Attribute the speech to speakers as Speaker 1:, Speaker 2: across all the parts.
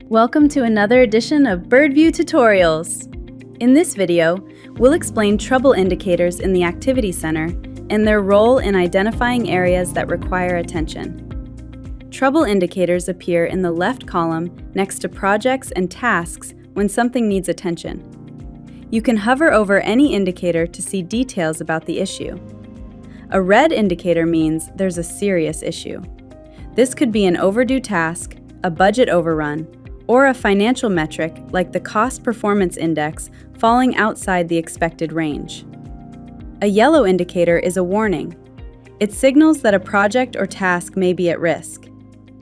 Speaker 1: Welcome to another edition of Birdview tutorials. In this video, we'll explain trouble indicators in the Activity Center and their role in identifying areas that require attention. Trouble indicators appear in the left column next to projects and tasks when something needs attention. You can hover over any indicator to see details about the issue. A red indicator means there's a serious issue. This could be an overdue task, a budget overrun, or a financial metric like the Cost Performance Index falling outside the expected range. A yellow indicator is a warning. It signals that a project or task may be at risk.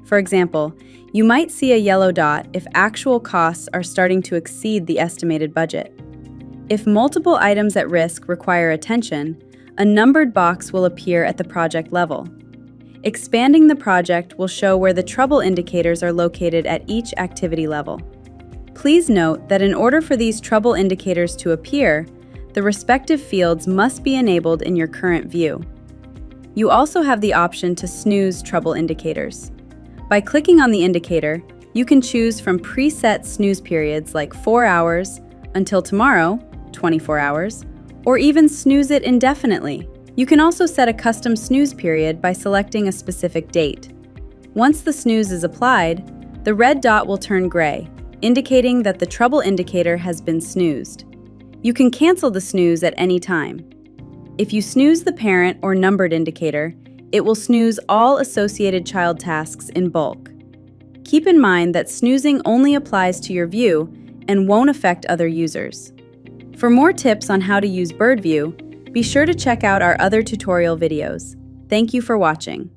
Speaker 1: For example, you might see a yellow dot if actual costs are starting to exceed the estimated budget. If multiple items at risk require attention, a numbered box will appear at the project level. Expanding the project will show where the trouble indicators are located at each activity level. Please note that in order for these trouble indicators to appear, the respective fields must be enabled in your current view. You also have the option to snooze trouble indicators. By clicking on the indicator, you can choose from preset snooze periods like 4 hours, until tomorrow, 24 hours, or even snooze it indefinitely. You can also set a custom snooze period by selecting a specific date. Once the snooze is applied, the red dot will turn gray, indicating that the trouble indicator has been snoozed. You can cancel the snooze at any time. If you snooze the parent or numbered indicator, it will snooze all associated child tasks in bulk. Keep in mind that snoozing only applies to your view and won't affect other users. For more tips on how to use Birdview, be sure to check out our other tutorial videos. Thank you for watching.